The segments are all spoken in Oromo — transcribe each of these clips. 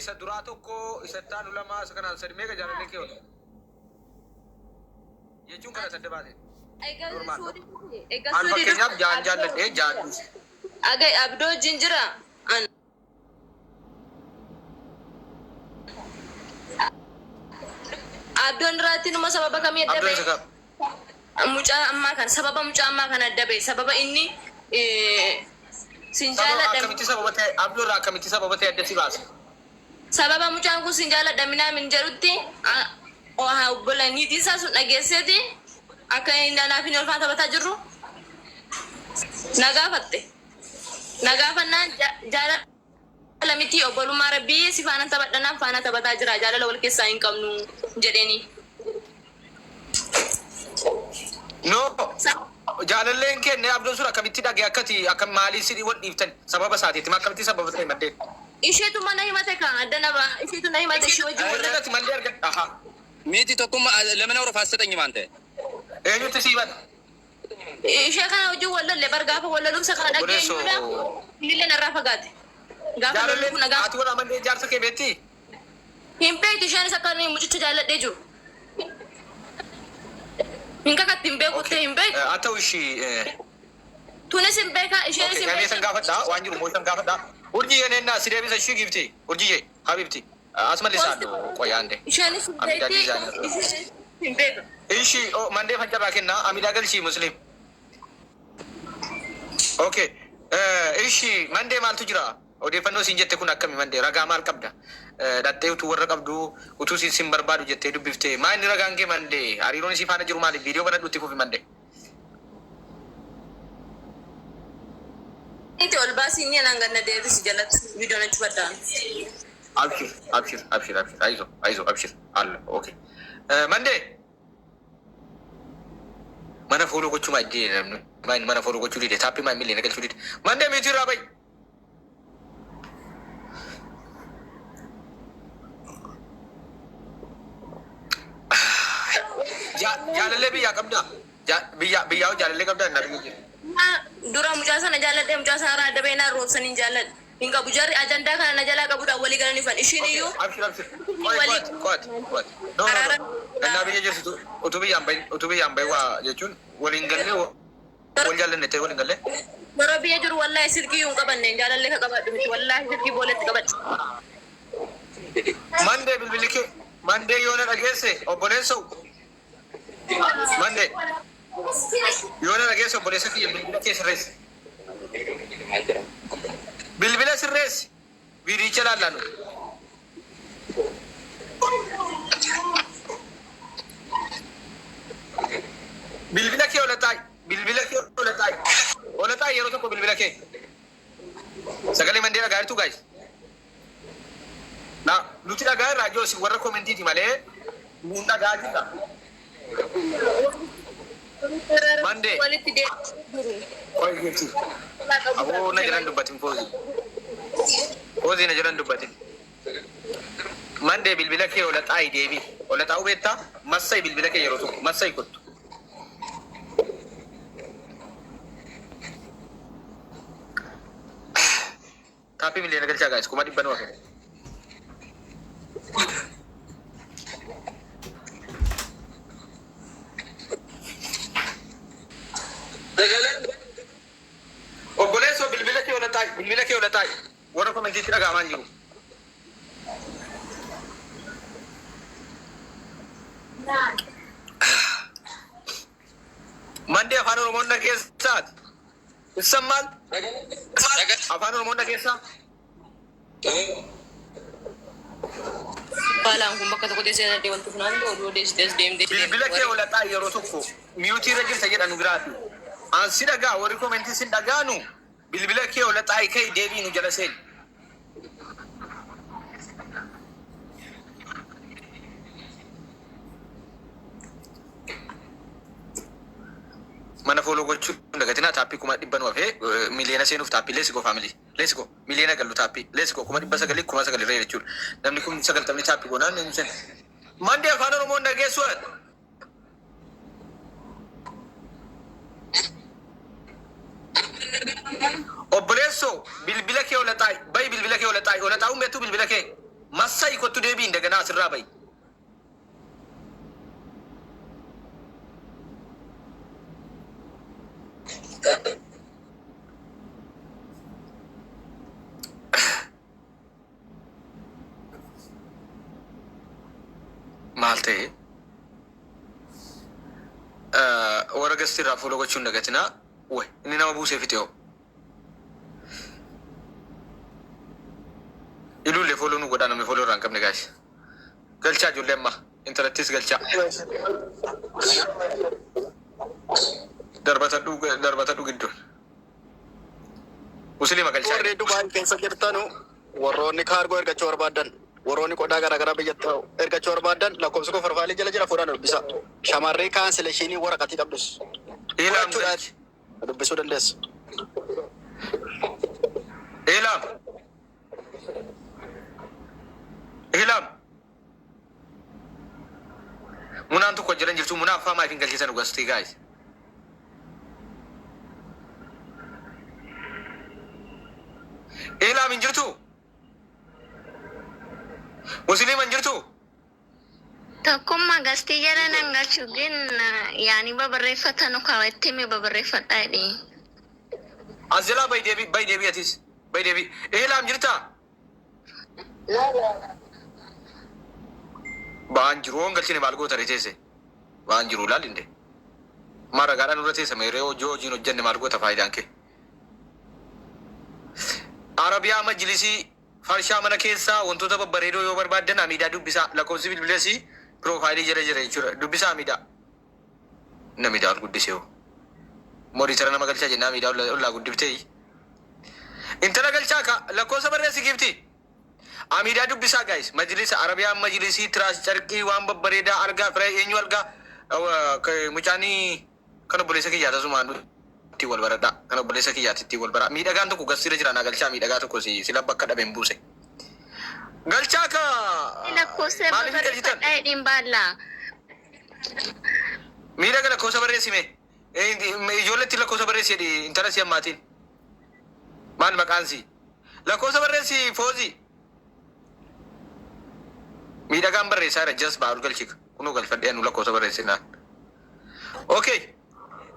isa duraa tokko isa taanu lama isa kanaan sadi meeqa jaalallee kee oolu jechuun kana sadde baate an fakkeenyaaf jaalladhee jaalladhu agay abdoo jinjira abdoon irratti numa sababa kamii adda ba'e mucaa ammaa kan sababa mucaa ammaa kan adda ba'e sababa inni sinjaaladha akkamitti sababa ta'e abdoo irraa akkamitti sababa ta'e adda si baase sababa mucaan kun sinjaaladha minaamin jedhutti obbolaniitii isaa sun dhageesseeti akka naaf hin olfaa taphataa jirru nagaafannaan jaalala miti obbolummaa rabbii si faana taphadhanaan faana taphataa jira jaalala wal keessaa hin qabnu jedheeni no jaalalleen kenne abdoon sun akkamitti dhagee akkati akka maalii sidii wal dhiiftan sababa isaatiitti akkamitti sababa ta'e maddeen isheetu mana himate kan adda nama isheetu na himate ishee wajjin wallati mallee argadha aha miti tokkumma lamana ora faasatanyi maante eenyutti siiban ishee kana wajjin wallalle bargaafa wallalumsa kana dhageenyuudha illee narraa fagaate gaafa jaalalleen ati wal amanne jaarsa kee beetti hin beektu isheenis akka mucicha jaalladhee jiru hin kakatti hin beekutte hin beektu haa ta'u ishii tunis hin beeka isheenis hin beektu gaafadha waan jiru mootan gaafadha urjii yeneenna si deebisa ishii gifti urjii habibti asmalli saadu qoyaande isheenis hin beekti hin beeka ishii mandee fancarraa kenna amidaa galshii muslim okay ishii mandee maaltu jira odeeffannoo siin jette kun akkami mandee ragaa maal qabda dhattee utuu warra qabdu utuu siin barbaadu jettee dubbiftee maa inni ragaan kee mandee hariiroon isii faana jiru maali viidiyoo bana dhutti fufi mandee Itu olbasi ini yang angkat nade itu sejalan video nanti pada. Abshir. Aizo, abshir. Allah, okay. Mande. Mana follow ko cuma ide namnu. Mana follow ko curi de tapi mana milih nak curi. Mande mesti rabai. Jalan lebih ya kamda. Biya jalan lebih kamda nabi. Dura mujasa na jalan deh mujasa arah ada benar rosan in jalan. Hingga bujari agenda kan na jalan kabuda wali kan nifan ishini yu. Abshir. Kuat. No. Nabi je situ. Utubi yambai wa jechun wali ngalle wali jalan nete wali ngalle. Dura biya juru wallahi sirki yung kaban ne jalan leka kaban dumi wallahi sirki boleh kaban. Mande yona agese obolenso. Mande. Yona agese obolenso ki bilbila ke sirres. Bilbila sirres. Biri chalalanu. Bilbila ke olatai. Olatai yero to ko bilbila ke. Sagale mande la gari tu guys. Na nuti la gari radio si warra commenti ti male. Munda gari ta. Mande. Oi gitu. Aku na jalan dubatin Fozi. Fozi na jalan dubatin. Mande bilbila ke olatai devi. Olatai beta masai bilbila ke yero to. Masai kuttu. Tapi milih nak kerja guys, kumadi banu aku. Oh boleh so bilbila ke olatai. Warna ko mesti tidak aman juga. Mandi afan Oromoon dhageessaati. Ibsan maal? Afaan Oromoon dhageessaa? Baalaan kun bakka tokko teessee nadhee wanti funaan oduu odeessitees deemtee. Bilbila kee olataa yeroo tokko miyuutii irra jirta jedhanu biraati. Ansi dhagaa warri komentii sin dhagaanu bilbila kee olataa kee deebii nu jala seeni. Mana follow gochuu ndagatina tappii kuma dhibban wafee miliyoona seenuuf tappii let's go family let's go miliyoona gallu tappii let's go kuma dhibba sagalii kuma sagalii irra jechuudha namni kun sagaltamni tappii goonaan inni sen mandi afaan Oromoon dhageessu obboleesso bilbila kee olataa bayi bilbila kee olataa ummeetu bilbila kee Masai kottu deebii indagana asirraa bayi. Maal ta'e warra gastirraa fuula gochuun dagatinaa way inni nama buusee fitee ilullee fooloo nu godhaa namni fooloo irraa hin qabne gaas galchaa ijoollee amma intalattis galchaa darbatadhu gidduun muslima galchaa warri Dubaay keessa jirtanu warroonni kaargoo ergachuu barbaadan warroonni qodaa garaagaraa biyyatti ergachuu barbaadan lakkoofsa koo farfaalii jala jira fuudhaan dubbisa shamarree kaansileeshinii waraqatii qabdus dubbisuu dandeessa. Hilam munaan tokko jiran jirtu munaa afaa maatiin galchisan dhugasti guys. Hilam hin jirtu musliman jirtu tokkummaa gastii jala nan galchu gin yaani babarreeffatan kaawwattee mi babarreeffadhaa jedhee. As jalaa bayi deebii atis bayi deebii. Hilam jirtaa? Baan jiru galchine maal goota reteesse baan jiru laalinde mara gaadhaan irra teessa meeree hojii hojiin hojjenne maal goota faayidaan kee Arabiyaa majlisii farshaa mana keessaa wantoota babbareedoo yoo barbaadan amiidhaa dubbisaa lakkoofsi bilbileesii piroofaayilii jira jechuudha dubbisaa amiidhaa namiidhaa ol guddisee mooditara nama galchaa jennaa amiidhaa ollaa guddiftee intala galchaa ka lakkoofsa barreessi gifti. Amidaa dubbisaa guys majlisa Arabiyaa majlisii tiraas carqii waan babbareedaa argaa fira eenyu argaa mucaanii kan obboleessa kiyyaata sumaan itti wal baradhaa kan obboleessa kiyyaata itti wal baraa miidhagaan tokko gasira jira naa galchaa miidhagaa tokko sila bakka dhabeen buuse galchaa ka maaliif galchitan miidhaga lakkoofsa barreessime ijoolletti lakkoofsa barreessi intala si ammaatiin maal maqaansi lakkoofsa barreessi foozii miidhagaan barreessaa irra jas baaruu galchika kunuu galfadhee anu lakkoofsa barreessinaan. Okay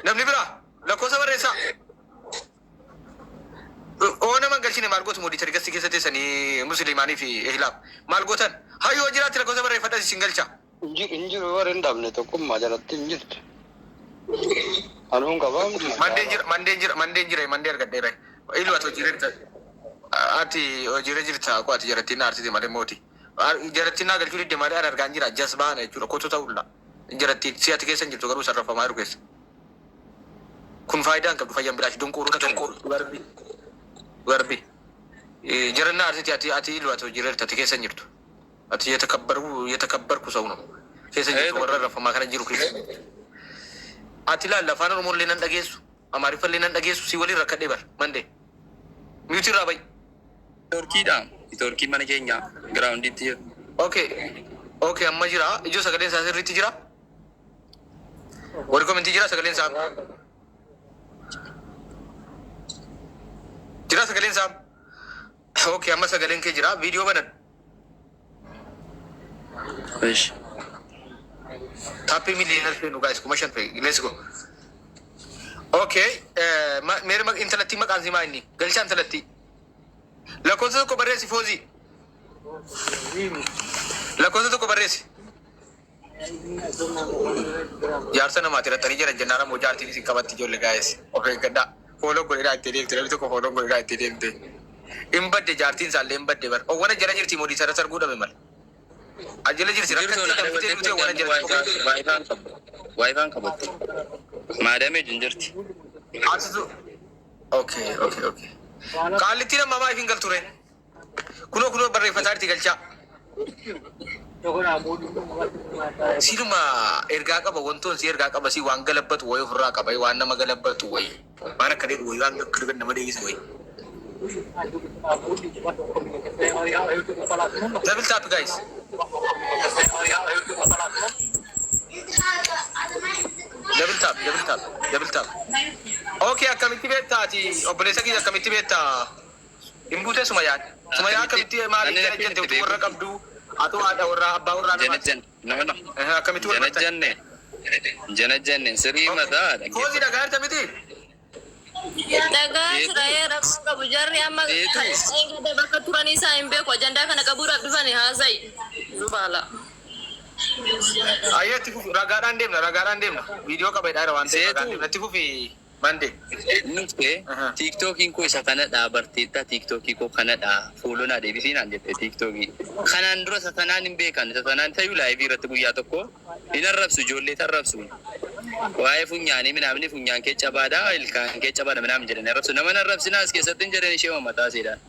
namni biraa lakkoofsa barreessaa oo nama galchine maal gootu mooditari gastii keessa teessanii musliimaanii fi ehilaaf maal gootan hayyoo jiraatti lakkoofsa barreeffadhaa isin galcha. Injiru warri hin dhabne tokkummaa jalatti hin jirtu. Anuun qabaamti. Mandeen jira mandee argadheera. Ilu ati hojiirra jirta akkoo ati jarattiin aarsite malee mooti. Jarattiin naa galchuu didde malee argaan jira jas baana jechuudha kottu ta'uudha. Jarattiin si'ati keessa hin jirtu garuu sarrafamaa jiru keessa. Kun faayidaan qabdu fayyan biraachi donqooruu garbi. Jarannaa aarsite ati ilu ati hojiirra jirta ati keessa hin jirtu. Ati yetakabbarku sa'uunu keessa jirtu warra rafamaa kana jiru keessa. Ati laalla afaan Oromoo illee nan dhageessu Amaariffa illee nan dhageessu si waliin rakkadhee bar mandee miyuutii irraa bayi. Torkii mana keenya giraawundiitti jiru. Okay amma jira ijoo sagaleen isaa sirriitti jira. Warri komentii jira sagaleen isaa jira sagaleen isaa. Okay amma sagaleen kee jira viidiyoo banan. Fish. Happy millionaire fenu guys, kuma shan fe. Let's go. Okay, mere mag intalatti maqaan si maali? Galchaa intalatti. Lakkoofsa tokko barreessi Foozi. Lakkoofsa tokko barreessi. Jaarsa namaati rattanii jiran jennaara moo jaartiin isin qabatti ijoollee guys. Of eeggadhaa. Fooloo godheedhaa itti deemte. Namni tokko fooloo godheedhaa itti deemte. Hin badde jaartiin isaallee hin badde bar. Owwana jala jirti moo dhiisara sarguu dhabe mala. Ajjala jirti rakkatti danfitee dhutee owwana jala. Waayifaan qabatte. Maadamee jinjirti. Okay. Qaallittiin amma maaf hin galture? Kunoo barreeffataa itti galchaa. Siluma ergaa qaba wantoon si ergaa qaba si waan galabbatu wayi ofirraa qaba waan nama galabbatu wayi waan akka dheedu wayi waan akka nama deegisu wayi. Double tap guys. Double tap. Okay, akkamitti beektaa ati obboleessa kiyya akkamitti beektaa? Imbute Sumaya akkamitti maaliif jala jette utuu warra qabdu atu haadha warraa abbaa warraa nama akkamitti warra Jana sirrii mataa Kozi dhagaa jirta miti Dagaa sirayee rakkoo qabu jarri amma eegade bakka turanii isaa hin beeku ajandaa kana qabuudhaaf dhufanii haasa'i dubaala. Ayyatti fufi ragaadhaan deemna viidiyoo qabeedhaa waan ta'eef ragaadhaan deemna itti fufi mande. TikTokiin koo isa kanadhaa barteetta TikTokii koo kanadhaa fuulonaa deebisiinaan jette TikTokii. Kanaan dura satanaan hin beekan satanaan ta'uu laayivii irratti guyyaa tokko hin arrabsu ijoollee tarrabsu. Waa'ee funyaanii minaamni funyaan kee cabaadhaa ilkaan kee cabaadha minaam jedhanii arrabsu nama arrabsinaa as keessatti hin jedhan ishee mataa seedhaan.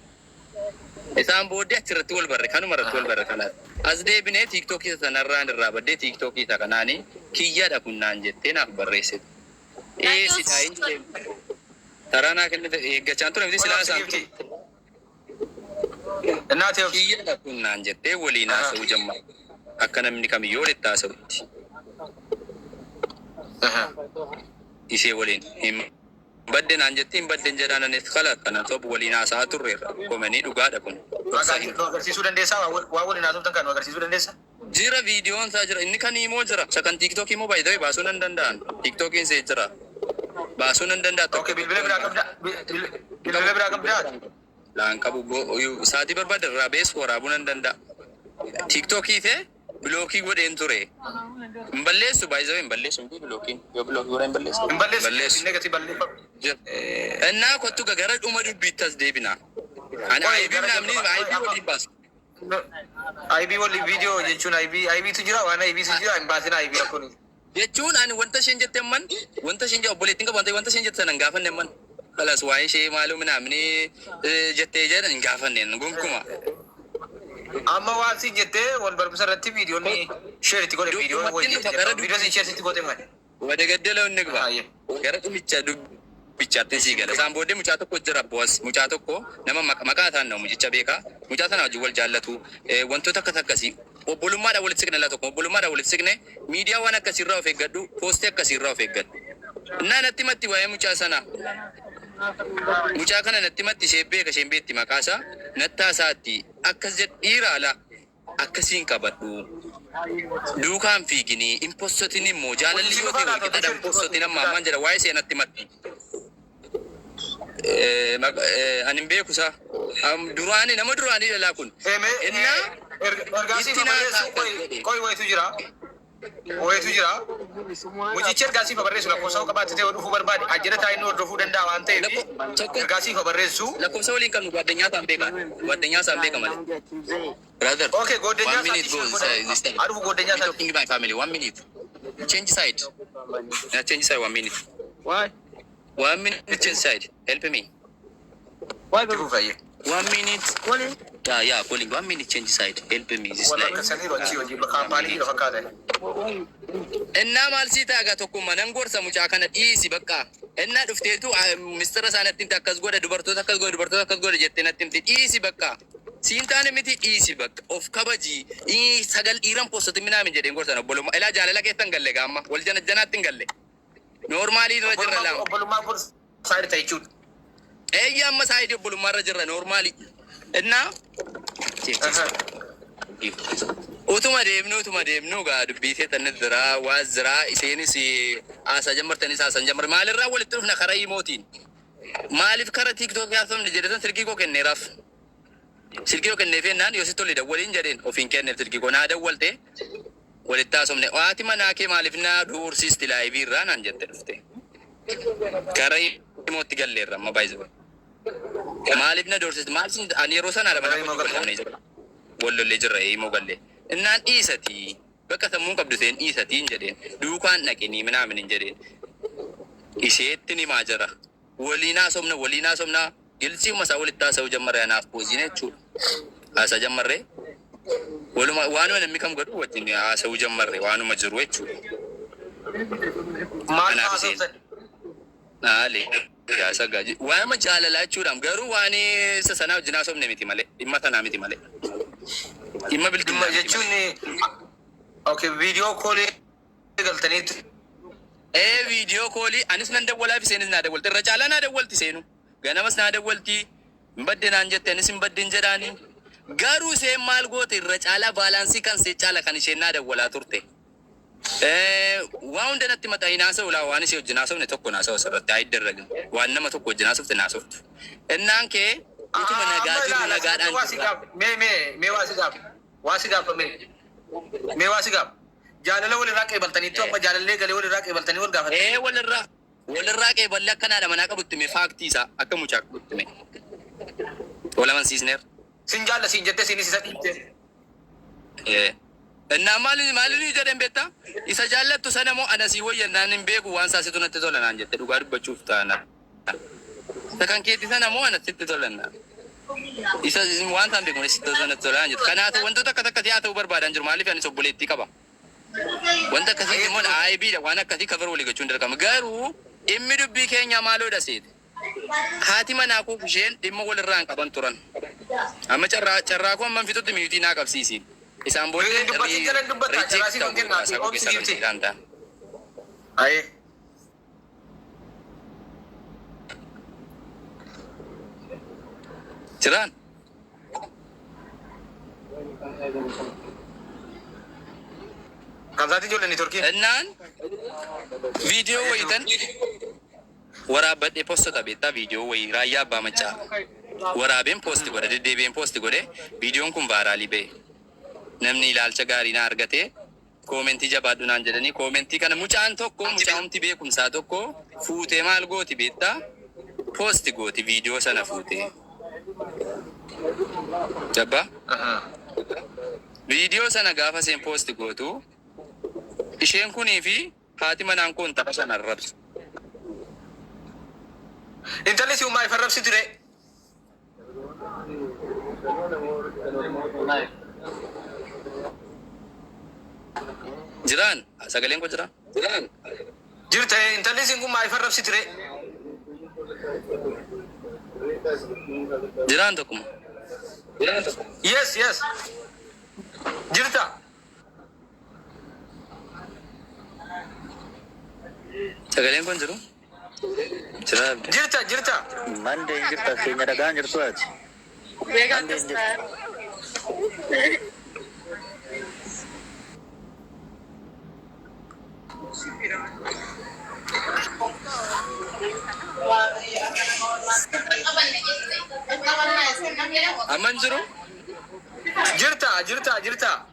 Isaan booddee achirratti wal barre kanuma irratti wal barre kanaati. As deebinee TikTokii sanarraan irraa baddee TikTokii isa kanaanii kiyyaadha kunnaan jettee naaf barreessite. Sidaa hin jedhu. Taranaa kennite eeggachaan ture miti silaa isaan እናቴ kiyyaadha kunnaan jettee waliin haasa'uu jamma. Akka namni kamiyyuu walitti haasa'utti. Ishee waliin hin baddenaan jettee hin badden jedhaan anis kala kana tobu waliin haasa'aa turreerra. Komanii dhugaadha kun. agarsiisuu dandeessaa waa waliin haasoftan kan agarsiisuu dandeessaa Jira viidiyoon isaa jira. Inni kan immoo jira. Isa kan TikTokii immoo baay'ee baasuu nan danda'an. TikTokiin see jira. Baasuu nan danda'a. Okay, bilbila biraa qabdaa Laan qabu sa'aatii barbaada irraa beesu waraabuu nan danda'a. TikTokii fee bilookii godheen ture. Hin balleessu baay'ee hin balleessu miti bilookiin. Yoo bilookii godheen balleessu. hin balleessu negatii balleeffamu Innaa kottu gara dhuma dubbiitti as deebina. Ani aybii namni aybii waliin baasu. IB wali video jechuun IB tu jira waan IB tu jira hin baasin IB akkuni Jechuun ani wanta isheen jette man wanta isheen jette obboleettiin qabante wanta isheen jette sana hin gaafanne man. Kalas waa'ee ishee maaloo minaamni jettee jedhan hin gaafanne gonkumaa. amma waan si jettee wal barbisa irratti viidiyoon share itti godhe viidiyoo viidiyoo si share itti godhe malee Wada gaddala inni qaba. Gara dhumicha dubbichaatti sii gala. Isaan booddee mucaa tokko jira boos. Mucaa tokko nama maqaa isaan nama mucicha beekaa. Mucaa sana wajjin wal jaallatu. Wantoota akkas akkasii. Obbolummaadhaan walitti siqne laa tokko. Obbolummaadhaan walitti siqne miidiyaa waan akkasiirraa of eeggadhu. Poostii akkasiirraa of eeggadhu. Innaa natti matti waa'ee mucaa sana. Mucaa kana natti matti ishee beeka isheen beetti maqaasaa. Nattaa isaatti akkas jedhiiraa ala akkasiin qabadhu. Duukaan fiigini impostotiin immoo jaalalli yoo ta'e wal qixadha impostotiin amma ammaan jedha waa'ee seenatti matti. Ani hin beeku isaa. Duraanii nama duraanii dhalaa kun. ergaasii barreessu qoy wayitu jira mucichi ergaasii barreessu lakkoofsa qabaatee dhufuu barbaade ajjira taa'inni hordofuu danda'a waan ta'eef ergaasii barreessu lakkoofsa waliin qabnu guaddanyaa isaan beekan guaddanyaa isaan beekan malee. Brother, okay, one minute go this time. adufu godenya I'm talking to my family. 1 minute. Change side. Change side 1 minute. Why? 1 minute change side. Help me. Why? 1 minute. Yeah, calling 1 minute change side. Help me. This wala line. kasanii rochi hojii kaampaanii lafa kaatan Innaa maal sii taagaa tokkummaa nan gorsa mucaa kana dhiisi bakka. Innaa dhufteetu mistira isaanitti himte akkas godha dubartoota akkas godha jettee natti himte dhiisi bakka. Siin taane miti dhiisi bakka of kabaji sagal dhiiran poostoti minaamin jedheen gorsan obbolummaa ilaa jaalala keettan galle gaamma wal janaatti hin galle. Noormaalii irra jirra lama. obbolummaan kun saayir ta'e jechuudha Eeyya amma saayidii obbolummaa irra jirra noormaalii. Innaa utuma deemnu gaa dubbiitee tanni jiraa waa jiraa iseenis haasaa jammartanis haasan jammar maalirraa walitti dhufna karaa himootiin maaliif karaa tiiktookii haasofne jedhetan silkii koo kenneeraaf silkii koo kenneefennaan yoo sitti olidha waliin jedheen ofiin kenneef silkii koo naa dawwalte walitti haasofne waati manaa kee maaliif naa duursiisti laayivii irraa naan jette dhufte karaa himootti galleerra amma baay'ee maaliif na duursiisti maaliif ani yeroo sana adama wallollee jirra himoo galle innaan dhiisati bakka sammuun qabdu seen dhiisatiin jedheen duukaan dhaqinii minaamin hin jedheen isheetti nimaa jira waliin haasofna gilsii masaa walitti haasa'uu jammarre anaaf poozine jechuudha haasaa jammarre waanuma namni kam godhu wajjin haasa'uu jammarre waanuma jiru jechuudha. maal haasoftan Naale siyaasa gaaji waanuma jaalalaa jechuudhaan garuu waan isa sanaa wajjin haasofne miti malee dhimma tanaa miti malee. Dhimma biltummaa jechuun okay viidiyoo koolii galtaniitu viidiyoo koolii anis nan dawwalaaf iseenis naa dawwalti irra caalaa naa dawwalti seenu ganamas naa dawwalti Badde naan jette anis hin baddin jedhaani. Garuu isheen maal goote irra caalaa baalaansii kan see caala kan isheen naa dawwalaa turte. Waan hunda natti maxaa hinaasa ulaa waan ishee wajjin haasofne tokko naasoo asirratti haa iddarragin. Waan nama tokko wajjin haasofte naasoftu. Innaan kee utuma nagaa jiru nagaadhaan jirra. Mee waa si gaafa mee waa si gaafa. Jaalala walirraa qeebaltaniitu amma jaalallee galee walirraa qeebaltanii wal gaafatan. Walirraa qeeballee akkanaadha manaa qabutti mee faaktii isaa akka mucaa qabutti mee. Walaman siisneer. Sin jaalla sin jettee sinis isa dhiibte. Innaa maali jedhan beektaa? Isa jaallattu sana moo ana sii wayyannaan hin beeku waan saasitu natti tola naan jette dhugaa dubbachuuf taana. Isa kan keetti sana moo ana sitti tolanna? Isa waan ta'an beeku sitti natti tola naan jette. Kanaafuu wantoota akka takkati haa ta'uu barbaadan jiru maaliif anis obboleettii qaba. Wanta akkasii immoo AIBdha waan akkasii kafar walii gochuun dirqama. Garuu dhimmi dubbii keenya maaloodha seete. Haati manaa koo isheen dhimma walirraa hin qaban turan. Amma carraa koo amman fixutti miitii naa qabsiisi. Isaan booddee jiraan. Kansaati ijoolleen Turkii. Innaan viidiyoo wayitan waraabadhee postota beektaa viidiyoo wayii raayyaa abbaa macaa waraabeen poosti godhe deddeebi'een poosti godhe viidiyoon kun vaaraalii ba'e. Namni ilaalcha gaarii na argatee koomentii jabaadhu naan jedhanii koomentii kana mucaan tokko mucaa'umti beekumsaa tokko fuutee maal gooti beektaa poosti gooti viidiyoo sana fuutee. Jabbaa viidiyoo sana gaafa seen poosti gootu isheen kunii fi haati manaan kun tapha sana arrabsu. Intalli si uumaa ifa arrabsi ture. Jiraan sagaleen ko jiraan. Jirta intalli si uumaa ifa arrabsi ture. Jiraan tokkuma. Yes. Jirta. Sagaleen kun jiru. Jirta. Mande jirta keenya dhagaan jirtu ati. Aman jiru. Jirta.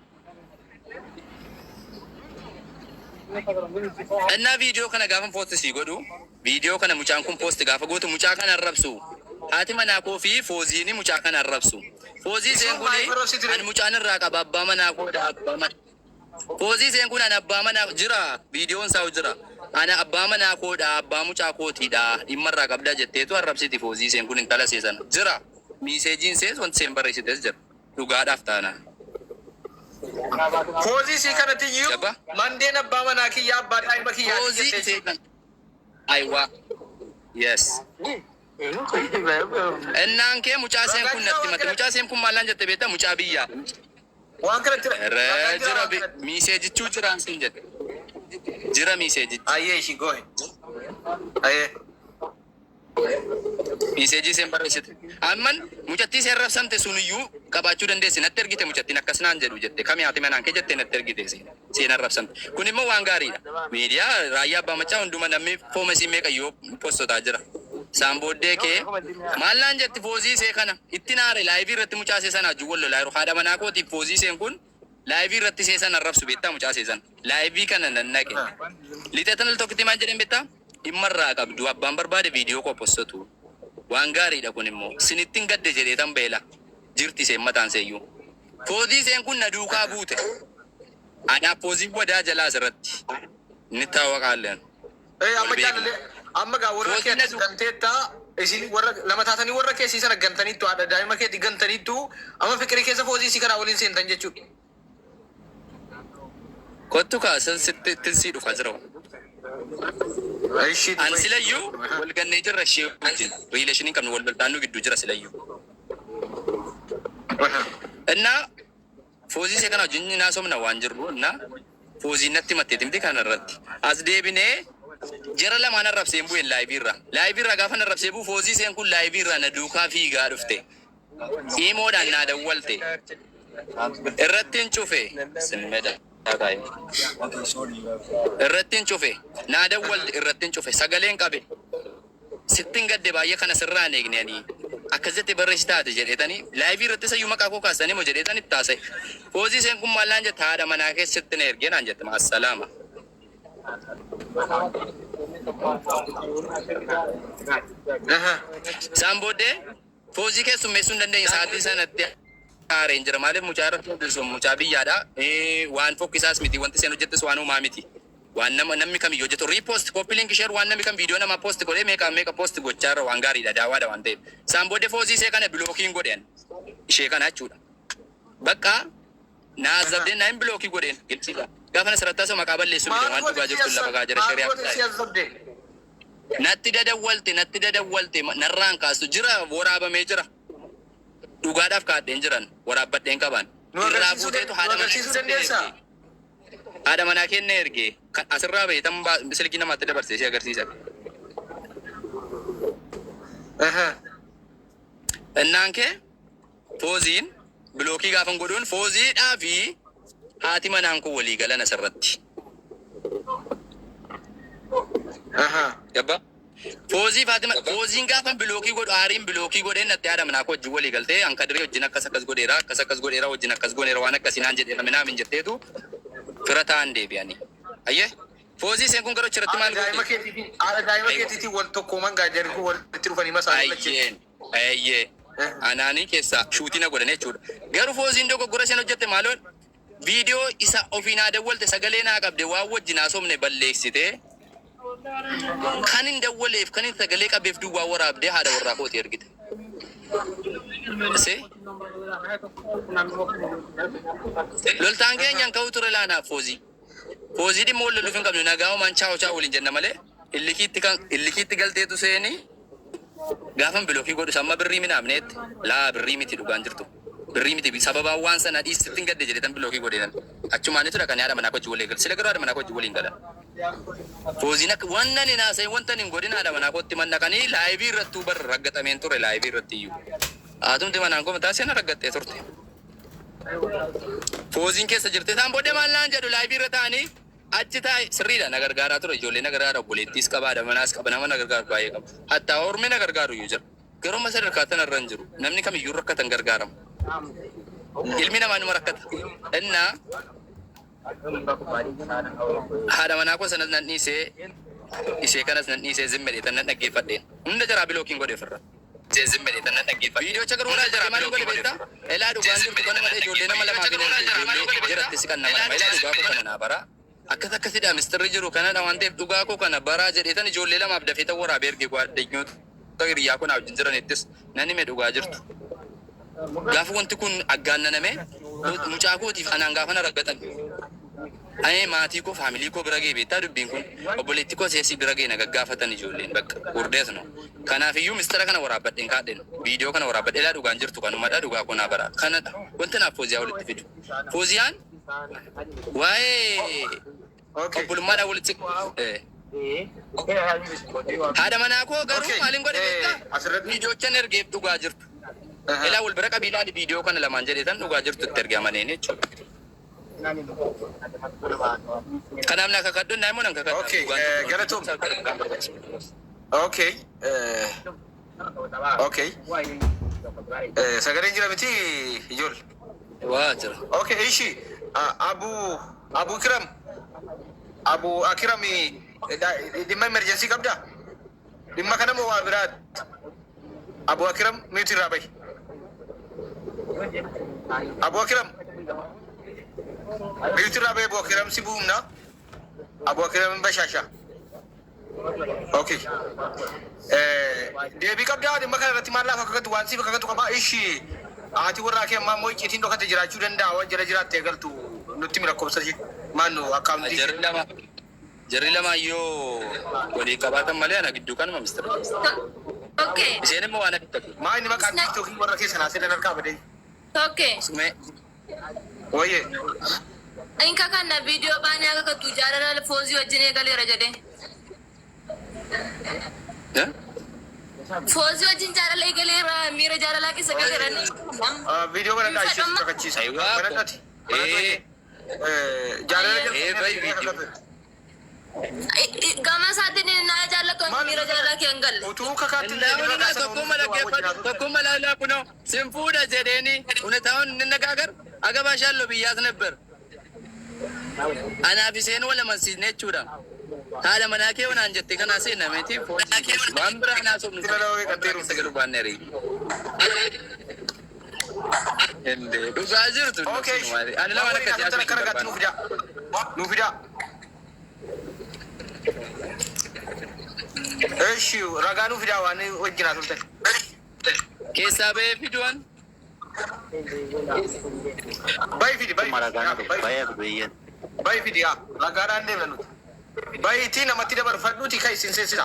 Innaa viidiyoo kana gaafa poosti sii godhu viidiyoo kana mucaan kun poosti gaafa gootu mucaa kana arrabsu. Haati manaa koo fi Fooziini mucaa kana arrabsu. Foozii seen kuni ani mucaan irraa qaba abbaa manaa koodha abbaa manaa. Foozii seen kun ani abbaa manaa jira viidiyoon isaa jira. Ana abbaa manaa koodha abbaa mucaa kootiidha dhimma irraa qabdaa jetteetu arrabsiti Foozii seen kun intala seesan jira. Miiseejiin sees wanti seen barreessites jira dhugaadhaaf taana. Foozii si kanatti iyyuu mandeen abbaa manaa kiyyaa abbaa daa'ima kiyyaa. Foozii seen aywa yes. Innaan kee mucaa seen kun natti mate mucaa seen kun maallaan jette beektaa mucaa biyyaa. Waan kanatti jira miiseejichuu jiraan siin jette. Jira miiseejichi. Ayyee ishii goohe. Ayyee. Miiseejii seen barreessite. Amman mucattii seen rabsamte suniyyuu qabaachuu dandeessi natti ergite mucattiin akkas naan jedhu jette kami haati manaan kee jettee natti ergite seen rabsamte. Kun immoo waan gaariidha. Miidiyaa raayyaa abbaa macaa hunduma namni foomesii meeqayyoo postotaa jira. Isaan booddee kee maallaan jetti Foozii see kana itti naare laayivii irratti mucaa see sana ajju wallo laayiru haadha manaa kootiif Foozii seen kun laayivii irratti see sana arrabsu beektaa mucaa see sana laayivii kana nan naqe. Lixeetan al tokkitti maal jedhan beektaa dhimma irraa qabdu abbaan barbaade viidiyoo koo postatu. Waan gaariidha kun immoo sinittiin gadde jedhee tan beela jirti seen mataan seeyyuu. Foozii seen kun na duukaa buute. Anaaf Foozii wadaa jalaa asirratti ni taa'u qaalleen. Amma gaa warra kee ganteettaa isin warra lama taatanii warra keessii sana gantaniittu haadha daa'ima keetti gantaniittu amma fiqirii keessa Foozii si kanaa waliin seentan jechuudha. Kottu kaasa sitti sii dhufa jira. An silayyuu wal gannee jirra ishee wajjin riileeshiniin qabnu wal bal'aannu gidduu jira silayyuu. Innaa Foozii see kana wajjin naasomna waan jirru innaa Foozii natti matteetti miti kana irratti as deebinee Jara lama narrabsee bu'een laayibiirra gaafa narrabsee buu foozii seen kun laayibiirra na duukaa fiigaa dhufte. Imoodhaan naa dawwalte. Irrattiin cufe. Irrattiin cufe. Naa dawwalte irrattiin cufe. Sagaleen qabe. Sittiin gadde baay'ee kana sirraan eegnanii. Akkasitti barreessi taate jedhetanii laayibiirratti sayyuu maqaa koo kaasanii moo jedhetanii taasise. Foozii seen kun maallaan jette haadha manaa keessatti na ergee naan jette maasalaama. Isaan booddee foozii keessummeessuu hin dandeenye sa'aatii sanatti haareen jira maaliif mucaa irratti sun mucaa biyyaadha waan fokkisaas miti wanti seen hojjettes waan uumaa miti waan namni kamiyyuu hojjetu riipost koppiliinki sheer waan namni kam viidiyoo nama poosti godhee meeqa poosti gochaa irra waan gaariidha daawaadha waan ta'eef isaan booddee foozii ishee kana bilookiin godheen ishee kana jechuudha bakka naazabdeen naa hin bilookii godheen gilchiidha gaafa na sirrattaa soo maqaa balleessu miti waan dhugaa jirtu lafa gaa jira shari'aa natti dadawwalte narraan kaastu jira waraabamee jira dhugaadhaaf kaadheen jiran waraabbadheen qaban irraa buuteetu haadha manaa kenne ergee asirraa beetan silkii namaatti dabarsee si agarsiisa. Innaan kee fooziin bilookii gaafan godhuun fooziidhaa fi haati manaan kun walii galan asirratti. Yabba foozii Faatima fooziin gaafan bilookii godhu aariin bilookii godheen natti haadha manaa koo wajjin walii galtee hanka diree wajjin akkas godheera wajjin akkas godheera waan akkasinaan jedhee naminaa min jetteetu fira ta'an deebi'anii. Ayyee foozii seen kun gara achirratti maal godhe? Daa'ima keetiitiin wal tokko mangaa jedhu kun walitti dhufanii masaa ayyee anaanii keessaa shuutina godhan jechuudha. Garuu fooziin dogoggora isheen hojjette maaloon viidiyoo isa ofii naa dawwalte sagalee naa qabde waan wajjin haasofne balleessite. Kan hin dawwaleef kan hin sagalee qabeef duwwaa waraabdee haadha warraa kooti ergite. Loltaan keenyaan ka'uu ture laanaaf foozii. Foozii dhimma wal loluuf hin qabnu nagaa homaan chaa'oo waliin jenna malee illikiitti galteetu seenii gaafan bilookii godhu samma birrii minaamneetti laa birrii miti dhugaan jirtu. Birrii miti sababaa waan sana dhiistitti hin gadde jedhetan bilookii godhenan. Achumaanitu dhaqanii haadha manaa kojii walii galu. Sila garuu haadha manaa kojii waliin galan. Foozii akka wanta ni naasa'e wanta ni godhin haadha manaa kootti mannaqanii laayibii irrattuu barra raggaxameen ture laayibii irratti iyyuu. Haatumti manaan koo mataa seen raggaxxee turte. Fooziin keessa jirte isaan booddee maallaan jedhu laayibii irra ta'anii achi taa'e sirriidha na gargaaraa ture ijoollee na gargaara obboleettiis qaba haadha manaas qaba nama na gargaaru baay'ee qaba. Hattaa ormi na gargaaru iyyuu jira. Garuu masa sadarkaa tana irra hin jiru. Namni kamiyyuu rakkatan gargaaramu. Ilmi namaa numa rakkata. Innaa haadha manaa koo sanas nan dhiisee ishee kanas nan dhiisee zimmedhe tan nan dhaggeeffadheen. Hunda jaraa bilookiin godhe ofirra. Zimmedhe tan nan dhaggeeffadhe. Viidiyoo chagaruu naa jira maaliin godhe beektaa? Elaa dhugaan jirtu kan nama ijoollee nama lamaa fi ijoollee jiratti si kan nama lama. Elaa dhugaa koo kana naa baraa. Akkasidha mistirri jiru kanadha waan ta'eef dhugaa koo kana baraa jedheetan ijoollee lamaaf dafee ta'uu waraabee ergee addunyoota hiriyaa kun wajjin jiranittis nan hime dhugaa jirtu. Gaafa wanti kun aggaannaname mucaa kootiif anaan gaafa na raggatan. Ani maatii koo faamilii koo bira ga'e beektaa dubbiin kun obboleettii koo seesii bira ga'e na gaggaafatan ijoolleen bakka urdees no. Kanaafiyyuu mistira kana waraabbadheen kaadheen viidiyoo kana waraabbadhee laa dhugaan jirtu kanumadha dhugaa koo naa baraa kanadha wanti naaf fooziyaa walitti fidu. Fooziyaan waa'ee obbolummaadhaan walitti haadha manaa koo garuu maaliin godhe beektaa viidiyoochan ergeef dhugaa jirtu. Elaa wal bira qabiilaan viidiyoo kana lamaan jedheetan dhugaa jirtu itti ergamaneen jechuudha. Kanaaf na kakaddoon naa immoo nan kakaddoon. Galatoom. Sagaleen jira miti ijoollee. Waa jira. Ishi Abu Akiram dhimma emerjensii qabdaa? Dhimma kana moo waa biraati? Abu Akiram miti irraa bahi. Abu Akiram miti irraa bahi Abu Akiram si buumna. Abu Akiram bashasha. Deebii qabdaa dhimma kana irratti maal lafa kakatu waan siif kakatu qabaa ishi ati warraa kee ammaa moo icciitiin dhokate jiraachuu danda'a waan jira jiraattee galtu nutti mira lakkoofsa maannu akkaawuntii. Jarri lama yoo walii qabaatan malee ana gidduu kanuma mistira. Isheen immoo waan akka maa inni maqaan tiiktookii warra keessa naasee danarkaa badee. Wayye. Inka kana viidiyoo baanii akka kattu jaalala foozii wajjin eegaleera jedhee. Foozi wajjin jaalala eegaleera miira jaalalaa keessa galeerani. Viidiyoo kana dhaayisee kakachiisa. Kanadhaati. Jaalala Gama isaatiin naa jaallatu miira jaalalaa kee hin galle. utuu kakaatti tokkuma laalaa kunoo sin fuudha jedheeni hunetaa'uun inni nagaagar agabaa shaalloo biyyaas nebber anaaf iseen wal amansiisne jechuudha. haala manaa kee wanaan jette kanaa seenameeti waan biraa naa sobnu sagalu baanneeri dhugaa jirtu ani lama karagaatti nuuf fidaa. እሺ ረጋኑ ፊዳዋን ወጅና ቱልተን ኬሳ በፊዶን ባይ ፊዲ ያ ረጋዳ እንደምነው ባይ ቲ ነመቲ ደበር ፈዱቲ ከይ ሲንሴሲራ